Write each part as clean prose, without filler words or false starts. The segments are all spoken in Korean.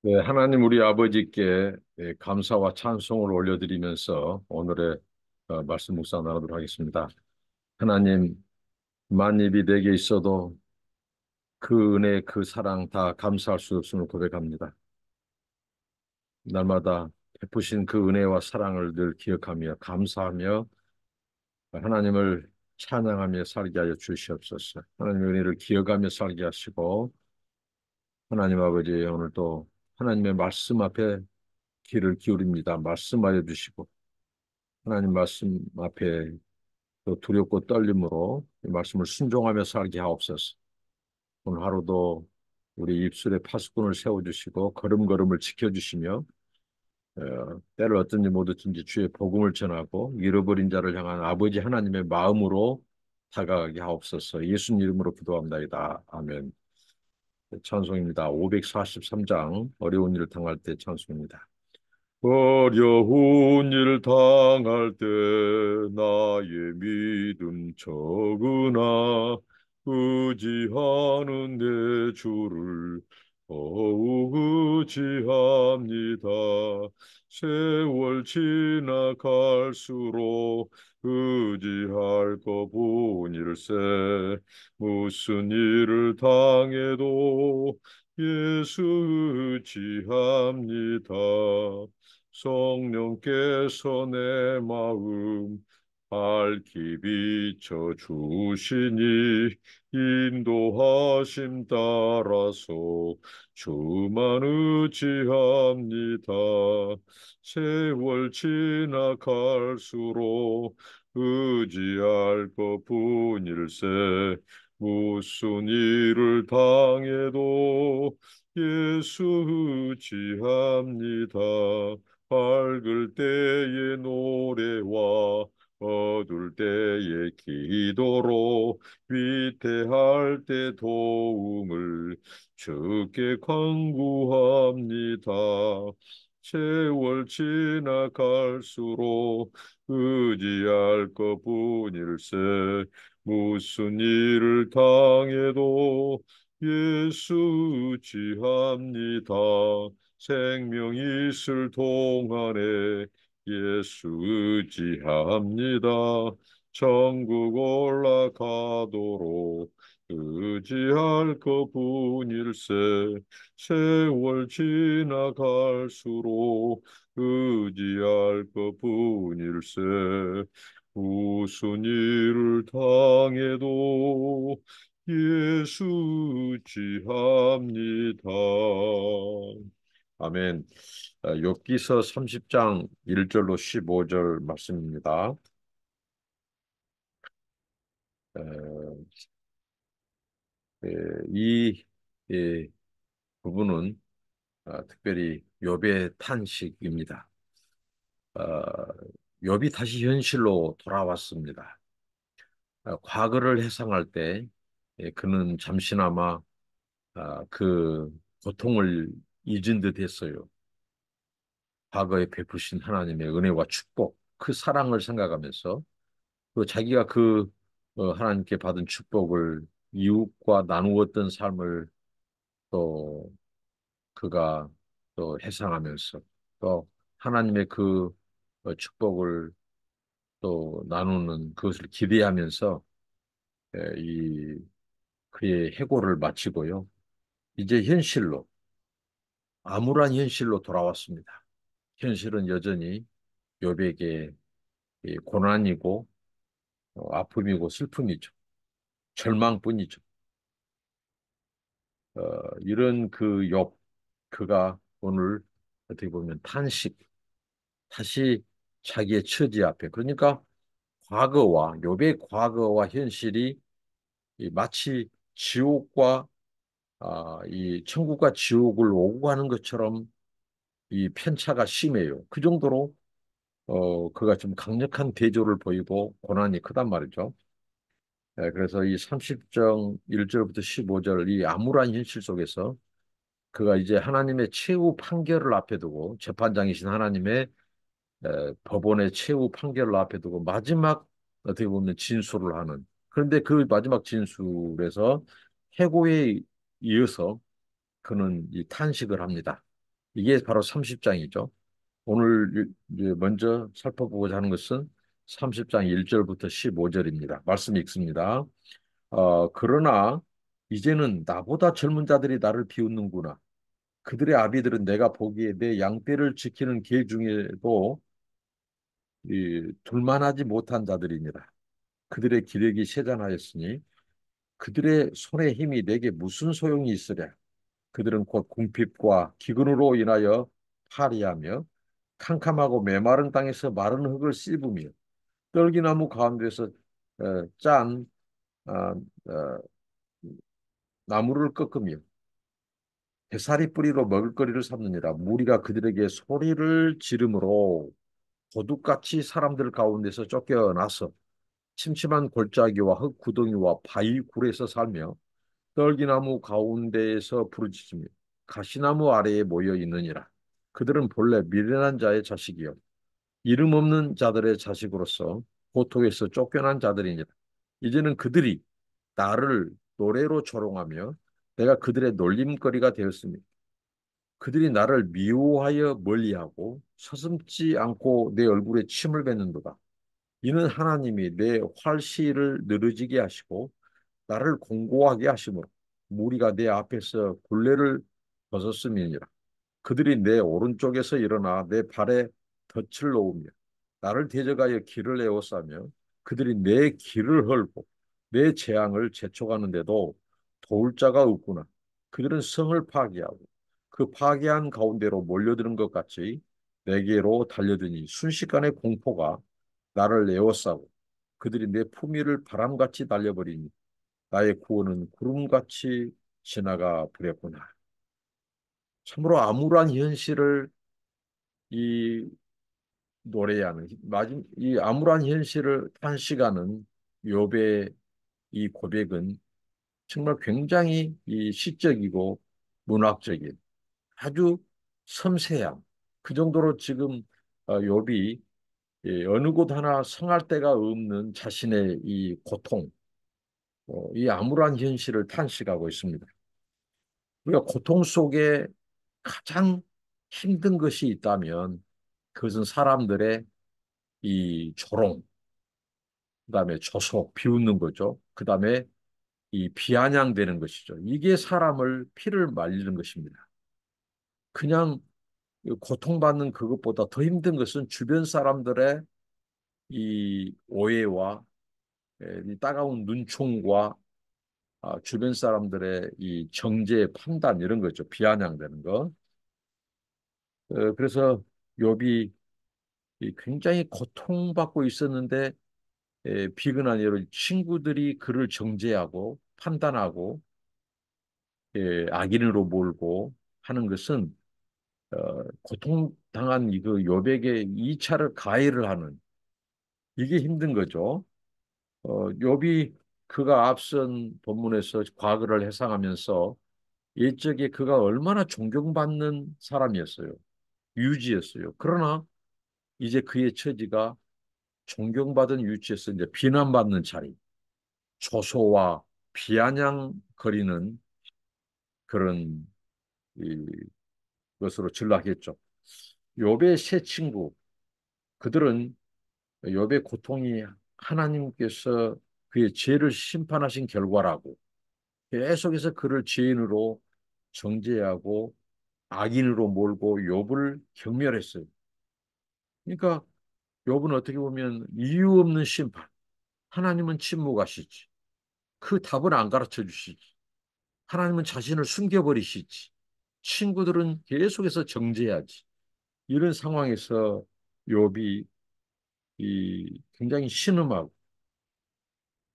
네, 하나님 우리 아버지께 감사와 찬송을 올려드리면서 오늘의 말씀 묵상 나누도록 하겠습니다. 하나님, 만입이 내게 있어도 그 은혜, 그 사랑 다 감사할 수 없음을 고백합니다. 날마다 베푸신 그 은혜와 사랑을 늘 기억하며 감사하며 하나님을 찬양하며 살게 하여 주시옵소서. 하나님의 은혜를 기억하며 살게 하시고 하나님 아버지 오늘 또 하나님의 말씀 앞에 귀를 기울입니다. 말씀하여 주시고 하나님 말씀 앞에 또 두렵고 떨림으로 이 말씀을 순종하며 살게 하옵소서. 오늘 하루도 우리 입술에 파수꾼을 세워주시고 걸음걸음을 지켜주시며 때를 어떤지 못 어쩐지 주의 복음을 전하고 잃어버린 자를 향한 아버지 하나님의 마음으로 다가가게 하옵소서. 예수님 이름으로 기도합나이다. 아멘. 찬송입니다. 543장 어려운 일을 당할 때 찬송입니다. 어려운 일 당할 때 나의 믿음 적으나 의지하는 내 주를 더욱 의지합니다. 세월 지나갈수록 의지할 것 뿐일세. 무슨 일을 당해도 예수 의지합니다. 성령께서 내 마음 밝히 비춰 주시니 인도하심 따라서 주만 의지합니다. 세월 지나갈수록 의지할 것뿐일세. 무슨 일을 당해도 예수 의지합니다. 밝을 때의 노래와 어두울 때의 기도로 위태할 때 도움을 주께 간구합니다. 세월 지나갈수록 의지할 것뿐일세. 무슨 일을 당해도 예수 의지합니다. 생명 있을 동안에 예수 의지합니다. 천국 올라가도록 의지할 것뿐일세. 세월 지나갈수록 의지할 것뿐일세. 무슨 일을 당해도 예수 의지합니다. 아멘. 욥기서 30장 1절로 15절 말씀입니다. 에, 이 부분은 특별히 욥의 탄식입니다. 어, 욥이 다시 현실로 돌아왔습니다. 과거를 회상할 때 그는 잠시나마 그 고통을 잊은 듯 했어요. 과거에 베푸신 하나님의 은혜와 축복, 그 사랑을 생각하면서 또 자기가 하나님께 받은 축복을 이웃과 나누었던 삶을 또 그가 또 회상하면서 또 하나님의 축복을 또 나누는 그것을 기대하면서 이 그의 해고를 마치고요. 이제 현실로 암울한 현실로 돌아왔습니다. 현실은 여전히 욥에게 이 고난이고 아픔이고 슬픔이죠. 절망뿐이죠. 이런 그가 오늘 어떻게 보면 다시 자기의 처지 앞에, 그러니까 욥의 과거와 현실이 마치 지옥과, 이 천국과 지옥을 오고 가는 것처럼 이 편차가 심해요. 그 정도로, 그가 좀 강력한 대조를 보이고 고난이 크단 말이죠. 그래서 이 30장 1절부터 15절 이 암울한 현실 속에서 그가 이제 하나님의 최후 판결을 앞에 두고 재판장이신 하나님의 법원의 최후 판결을 앞에 두고 마지막 어떻게 보면 진술을 하는, 그런데 그 마지막 진술에서 해고에 이어서 그는 이 탄식을 합니다. 이게 바로 30장이죠. 오늘 이제 먼저 살펴보고자 하는 것은 30장 1절부터 15절입니다. 말씀 읽습니다. 그러나 이제는 나보다 젊은 자들이 나를 비웃는구나. 그들의 아비들은 내가 보기에 내 양떼를 지키는 개 중에도 둘만하지 못한 자들이니라. 그들의 기력이 세잔하였으니 그들의 손의 힘이 내게 무슨 소용이 있으랴. 그들은 곧 궁핍과 기근으로 인하여 파리하며 캄캄하고 메마른 땅에서 마른 흙을 씹으며 떨기나무 가운데서 짠 아, 어, 나무를 꺾으며 배사리 뿌리로 먹을거리를 삼느니라. 무리가 그들에게 소리를 지르므로 도둑같이 사람들 가운데서 쫓겨나서 침침한 골짜기와 흙 구덩이와 바위 굴에서 살며 떨기나무 가운데에서 부르짖으며 가시나무 아래에 모여 있느니라. 그들은 본래 미련한 자의 자식이요 이름 없는 자들의 자식으로서 고통에서 쫓겨난 자들이니라. 이제는 그들이 나를 노래로 조롱하며 내가 그들의 놀림거리가 되었으니 그들이 나를 미워하여 멀리하고 서슴지 않고 내 얼굴에 침을 뱉는도다. 이는 하나님이 내 활시를 늘어지게 하시고 나를 공고하게 하심으로 무리가 내 앞에서 굴레를 벗었음이니라. 그들이 내 오른쪽에서 일어나 내 발에 덫을 놓으며 나를 대적하여 길을 에워싸며 그들이 내 길을 헐고 내 재앙을 재촉하는데도 도울 자가 없구나. 그들은 성을 파괴하고 그 파괴한 가운데로 몰려드는 것 같이 내게로 달려드니 순식간에 공포가 나를 에워싸고 그들이 내 품위를 바람같이 날려버리니 나의 구원은 구름같이 지나가 버렸구나. 참으로 암울한 현실을 이 노래하는 이 암울한 현실을 탄식하는 욥의 이 고백은 정말 굉장히 이 시적이고 문학적인 아주 섬세한 그 정도로 지금 욥이 어느 곳 하나 성할 데가 없는 자신의 이 고통, 이 암울한 현실을 탄식하고 있습니다. 우리가 고통 속에 가장 힘든 것이 있다면 그것은 사람들의 이 조롱, 그다음에 조소, 비웃는 거죠. 그다음에 이 비아냥대는 것이죠. 이게 사람을 피를 말리는 것입니다. 그냥 고통받는 그것보다 더 힘든 것은 주변 사람들의 이 오해와 이 따가운 눈총과 주변 사람들의 이 정죄 판단 이런 거죠. 비아냥대는 거. 그래서 욥이 이 굉장히 고통받고 있었는데 비근한 예로 친구들이 그를 정죄하고 판단하고 악인으로 몰고 하는 것은 고통당한 이그 욥에게 2차를 가해를 하는 이게 힘든 거죠. 욥이 그가 앞선 본문에서 과거를 회상하면서 옛적에 그가 얼마나 존경받는 사람이었어요. 유지였어요. 그러나 이제 그의 처지가 존경받은 위치에서 이제 비난받는 자리, 조소와 비아냥거리는 그런 이 것으로 전락했죠. 욥의 세 친구, 그들은 욥의 고통이 하나님께서 그의 죄를 심판하신 결과라고 계속해서 그를 죄인으로 정죄하고 악인으로 몰고 욥을 경멸했어요. 그러니까 욥은 어떻게 보면 이유 없는 심판, 하나님은 침묵하시지. 그 답은 안 가르쳐 주시지. 하나님은 자신을 숨겨버리시지. 친구들은 계속해서 정죄하지. 이런 상황에서 욥이 이 굉장히 신음하고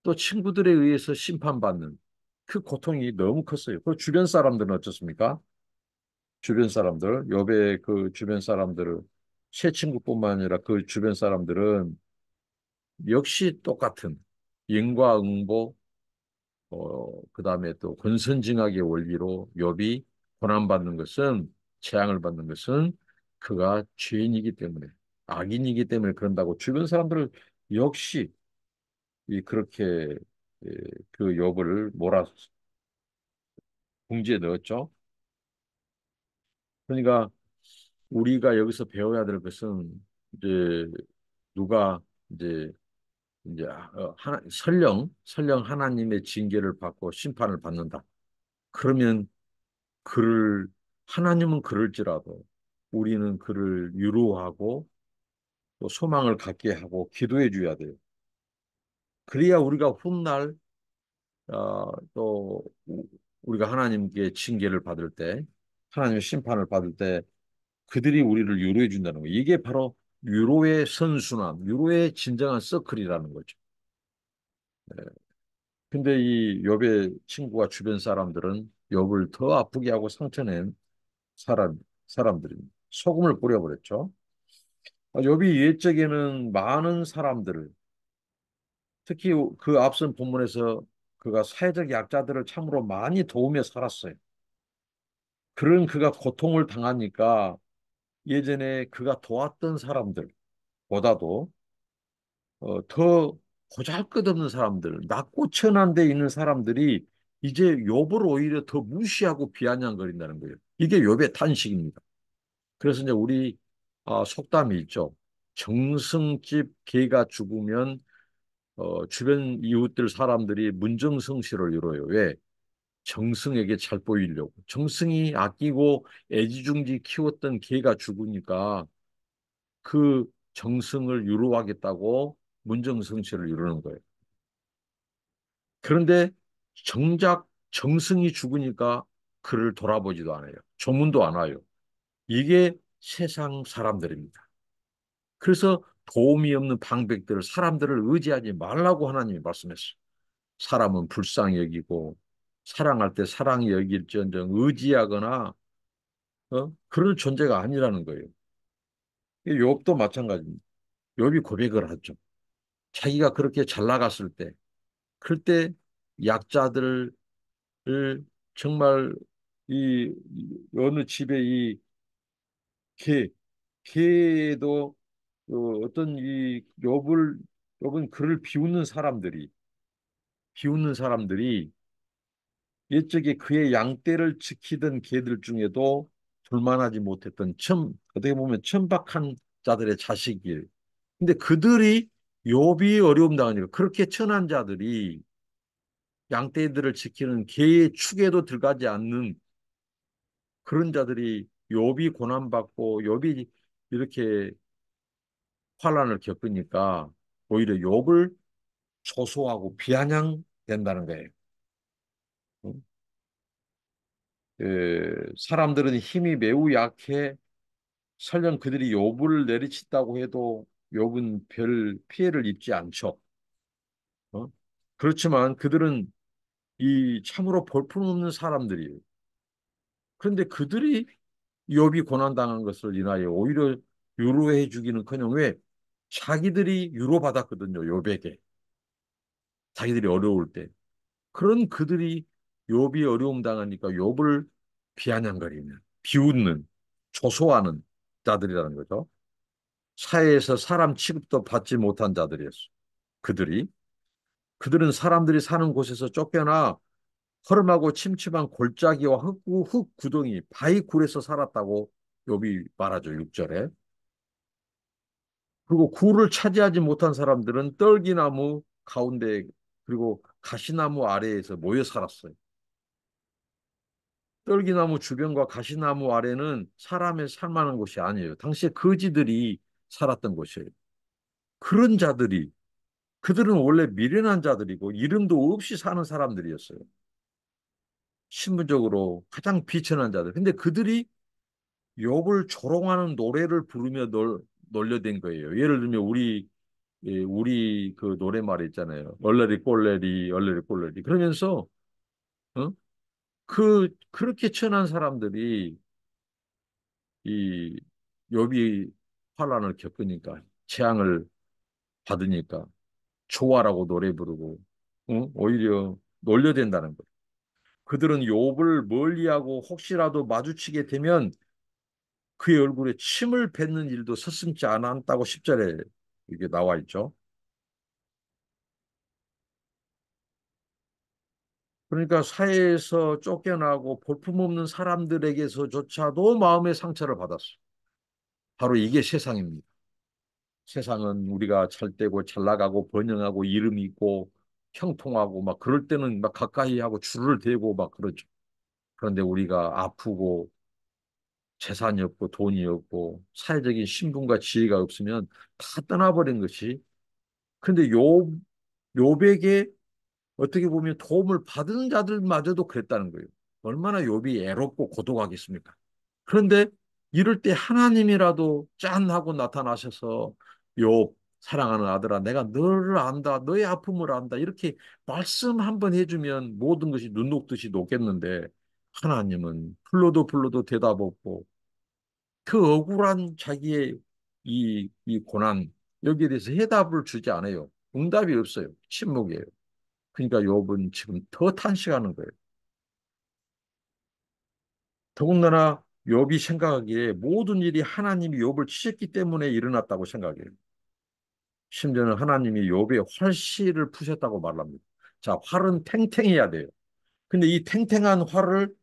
또 친구들에 의해서 심판받는 그 고통이 너무 컸어요. 그 주변 사람들은 어떻습니까? 주변 사람들, 욥의 그 주변 사람들은 새 친구뿐만 아니라 그 주변 사람들은 역시 똑같은 인과응보, 그다음에 또 권선징악의 원리로 욥이 고난받는 것은 재앙을 받는 것은 그가 죄인이기 때문에 악인이기 때문에 그런다고 주변 사람들 역시 이 그렇게 예, 그 욥을 몰아 궁지에 넣었죠. 그러니까 우리가 여기서 배워야 될 것은 이제 누가 이제 설령 하나님의 징계를 받고 심판을 받는다. 그러면 그를 하나님은 그럴지라도 우리는 그를 위로하고 또 소망을 갖게 하고 기도해 줘야 돼요. 그래야 우리가 훗날 또 우리가 하나님께 징계를 받을 때 하나님의 심판을 받을 때 그들이 우리를 위로해 준다는 거예요. 이게 바로 위로의 선순환, 위로의 진정한 서클이라는 거죠. 네. 근데 이 욥의 친구와 주변 사람들은 욥을 더 아프게 하고 상처낸 사람들입니다. 소금을 뿌려버렸죠. 욥이 옛적에는 많은 사람들을 특히 그 앞선 본문에서 그가 사회적 약자들을 참으로 많이 도우며 살았어요. 그런 그가 고통을 당하니까 예전에 그가 도왔던 사람들보다도 더 보잘것없는 사람들, 낮고 천한 데 있는 사람들이 이제 욥을 오히려 더 무시하고 비아냥거린다는 거예요. 이게 욥의 탄식입니다. 그래서 이제 우리 속담이 있죠. 정승집 개가 죽으면 주변 이웃들 사람들이 문정성시를 이뤄요. 왜? 정승에게 잘 보이려고. 정승이 아끼고 애지중지 키웠던 개가 죽으니까 그 정승을 위로하겠다고 문정성시를 이루는 거예요. 그런데 정작 정승이 죽으니까 그를 돌아보지도 않아요. 조문도 안 와요. 이게 세상 사람들입니다. 그래서 도움이 없는 방백들을 사람들을 의지하지 말라고 하나님이 말씀했어요. 사람은 불쌍히 여기고 사랑할 때 사랑히 여길지언정 의지하거나 그런 존재가 아니라는 거예요. 욥도 마찬가지입니다. 욥이 고백을 하죠. 자기가 그렇게 잘 나갔을 때, 그럴 때 약자들을 정말 이 어느 집에 이 개, 개도 어떤 이 욥은 그를 비웃는 사람들이 옛적에 그의 양떼를 지키던 개들 중에도 둘만하지 못했던 어떻게 보면 천박한 자들의 자식이에요. 근데 그들이 욥이 어려움 당하니까 그렇게 천한 자들이 양떼들을 지키는 개의 축에도 들어가지 않는 그런 자들이 욥이 고난받고 욥이 이렇게 환난을 겪으니까 오히려 욥을 조소하고 비아냥된다는 거예요. 사람들은 힘이 매우 약해 설령 그들이 욥을 내리친다고 해도 욥은 별 피해를 입지 않죠. 어? 그렇지만 그들은 이 참으로 볼품없는 사람들이에요. 그런데 그들이 욥이 고난당한 것을 인하여 오히려 위로해 주기는커녕 왜 자기들이 위로받았거든요. 욥에게 자기들이 어려울 때 그런 그들이 욥이 어려움 당하니까 욥을 비아냥거리는 비웃는 조소하는 자들이라는 거죠. 사회에서 사람 취급도 받지 못한 자들이었어. 그들이 그들은 사람들이 사는 곳에서 쫓겨나 허름하고 침침한 골짜기와 흙 구덩이 바위 굴에서 살았다고 욥이 말하죠. 6절에. 그리고 굴을 차지하지 못한 사람들은 떨기나무 가운데 그리고 가시나무 아래에서 모여 살았어요. 떨기나무 주변과 가시나무 아래는 사람의 살만한 곳이 아니에요. 당시에 거지들이 살았던 곳이에요. 그런 자들이 그들은 원래 미련한 자들이고 이름도 없이 사는 사람들이었어요. 신분적으로 가장 비천한 자들. 근데 그들이 욥을 조롱하는 노래를 부르며 놀려댄 거예요. 예를 들면 우리 그 노래말 있잖아요. 얼레리 꼴레리 얼레리 꼴레리 그러면서 어? 그렇게 천한 사람들이 이 욥이 환난을 겪으니까 재앙을 받으니까 좋아라고 노래 부르고 오히려 놀려댄다는 거예요. 그들은 욥을 멀리하고 혹시라도 마주치게 되면 그의 얼굴에 침을 뱉는 일도 서슴지 않았다고 10절에 이게 나와 있죠. 그러니까 사회에서 쫓겨나고 볼품없는 사람들에게서조차도 마음의 상처를 받았어. 바로 이게 세상입니다. 세상은 우리가 잘 되고 잘 나가고 번영하고 이름이 있고 형통하고 막 그럴 때는 막 가까이 하고 줄을 대고 막 그러죠. 그런데 우리가 아프고 재산이 없고 돈이 없고 사회적인 신분과 지위가 없으면 다 떠나버린 것이. 근데 요백에 어떻게 보면 도움을 받은 자들마저도 그랬다는 거예요. 얼마나 욥이 애롭고 고독하겠습니까? 그런데 이럴 때 하나님이라도 짠 하고 나타나셔서 욥 사랑하는 아들아 내가 너를 안다 너의 아픔을 안다 이렇게 말씀 한번 해주면 모든 것이 눈 녹듯이 녹겠는데 하나님은 불러도 대답 없고 그 억울한 자기의 이 고난 여기에 대해서 해답을 주지 않아요. 응답이 없어요. 침묵이에요. 그러니까 욥은 지금 더 탄식하는 거예요. 더군다나 욥이 생각하기에 모든 일이 하나님이 욥을 치셨기 때문에 일어났다고 생각해요. 심지어는 하나님이 욥의 활시를 푸셨다고 말합니다. 자, 활은 탱탱해야 돼요. 근데 이 탱탱한 활을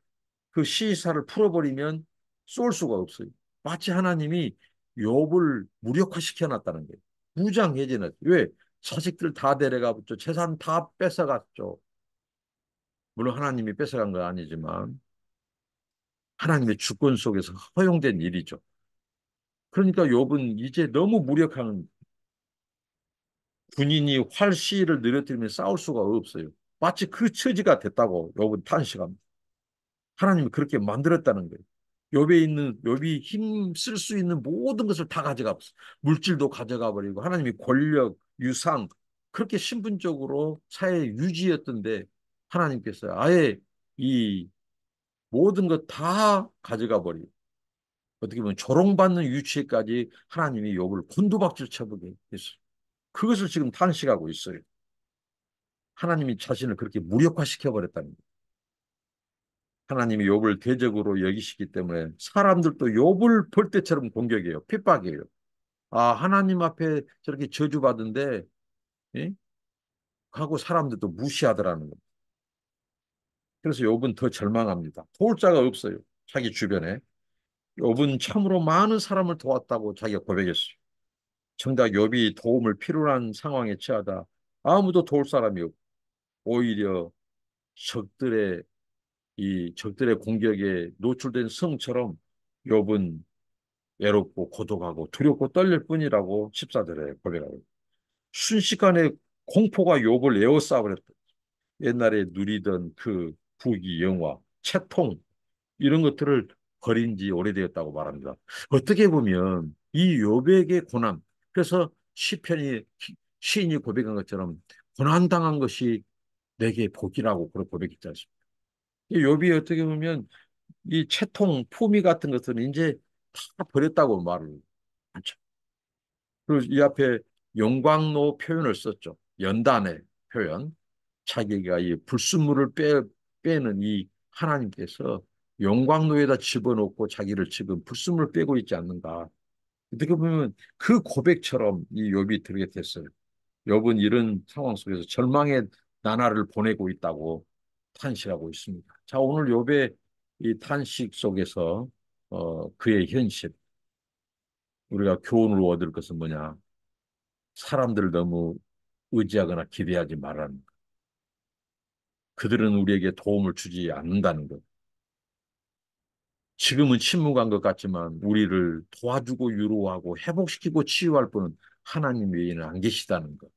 그 시사를 풀어버리면 쏠 수가 없어요. 마치 하나님이 욥을 무력화시켜 놨다는 거예요. 무장해제는 왜? 자식들 다 데려가봤죠. 재산 다 뺏어갔죠. 물론 하나님이 뺏어간 건 아니지만 하나님의 주권 속에서 허용된 일이죠. 그러니까 욥은 이제 너무 무력한 군인이 활시를 늘어뜨리면 싸울 수가 없어요. 마치 그 처지가 됐다고 욥은 탄식합니다. 하나님이 그렇게 만들었다는 거예요. 욥이 힘 쓸 수 있는 모든 것을 다 가져가 버렸어요. 물질도 가져가 버리고 하나님이 권력, 유산 그렇게 신분적으로 사회 유지였던데 하나님께서 아예 이 모든 것 다 가져가 버리고 어떻게 보면 조롱받는 위치에까지 하나님이 욥을 곤두박질 쳐보게 했어요. 그것을 지금 탄식하고 있어요. 하나님이 자신을 그렇게 무력화시켜 버렸다는 거예요. 하나님이 욥을 대적으로 여기시기 때문에 사람들도 욥을 볼 때처럼 공격해요. 핍박이에요. 아, 하나님 앞에 저렇게 저주받은데 예? 하고 사람들도 무시하더라는 거예요. 그래서 욥은 더 절망합니다. 도울 자가 없어요. 자기 주변에. 욥은 참으로 많은 사람을 도왔다고 자기가 고백했어요. 정작 욥이 도움을 필요로 한 상황에 처하다 아무도 도울 사람이 없고 오히려 적들의 적들의 공격에 노출된 성처럼 욥은 외롭고 고독하고 두렵고 떨릴 뿐이라고 십사절에 고백하고 순식간에 공포가 욥을 에워싸버렸다. 옛날에 누리던 그 부귀 영화, 채통 이런 것들을 버린 지 오래되었다고 말합니다. 어떻게 보면 이 욥에게 고난 그래서 시인이 고백한 것처럼 고난당한 것이 내게 복이라고 그렇게 고백했지 않습니까? 이 욥이 어떻게 보면 이 채통, 품위 같은 것들은 이제 다 버렸다고 말을 하죠. 그리고 이 앞에 영광로 표현을 썼죠. 연단의 표현. 자기가 이 불순물을 빼는 이 하나님께서 영광로에다 집어넣고 자기를 지금 불순물을 빼고 있지 않는가. 어떻게 보면 그 고백처럼 이 욥이 들게 됐어요. 욥은 이런 상황 속에서 절망의 나날을 보내고 있다고 탄식하고 있습니다. 자, 오늘 욥의 이 탄식 속에서 그의 현실, 우리가 교훈을 얻을 것은 뭐냐? 사람들을 너무 의지하거나 기대하지 말라는 것. 그들은 우리에게 도움을 주지 않는다는 것. 지금은 침묵한 것 같지만 우리를 도와주고 위로하고 회복시키고 치유할 분은 하나님 외에는 안 계시다는 것.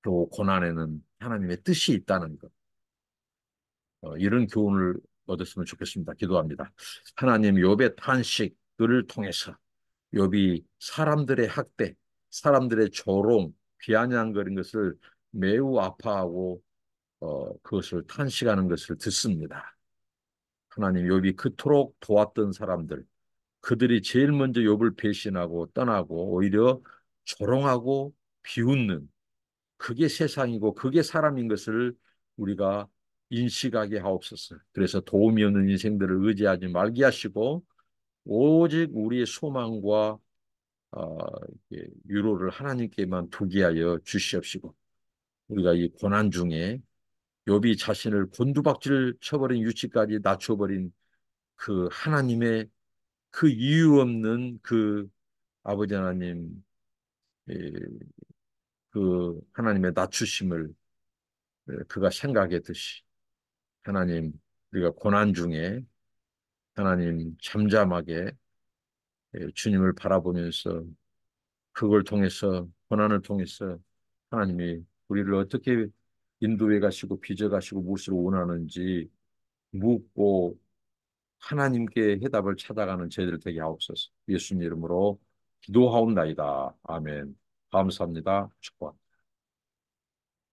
또 고난에는 하나님의 뜻이 있다는 것. 이런 교훈을 얻었으면 좋겠습니다. 기도합니다. 하나님 욥의 탄식을 통해서 욥이 사람들의 학대, 사람들의 조롱, 비아냥거린 것을 매우 아파하고 그것을 탄식하는 것을 듣습니다. 하나님 욥이 그토록 도왔던 사람들, 그들이 제일 먼저 욥을 배신하고 떠나고 오히려 조롱하고 비웃는 그게 세상이고 그게 사람인 것을 우리가 인식하게 하옵소서. 그래서 도움이 없는 인생들을 의지하지 말게 하시고 오직 우리의 소망과 어, 위로를 하나님께만 두게 하여 주시옵시고 우리가 이 고난 중에 욥이 자신을 곤두박질 쳐버린 위치까지 낮춰버린 그 하나님의 그 이유 없는 그 아버지 하나님, 예, 그 하나님의 낮추심을 그가 생각했듯이 하나님, 우리가 고난 중에 하나님 잠잠하게 주님을 바라보면서 그걸 통해서 고난을 통해서 하나님이 우리를 어떻게 인도해 가시고 빚어 가시고 무엇을 원하는지 묻고 하나님께 해답을 찾아가는 저희들 되게 하옵소서. 예수님 이름으로 기도하옵나이다. 아멘. 감사합니다. 축복.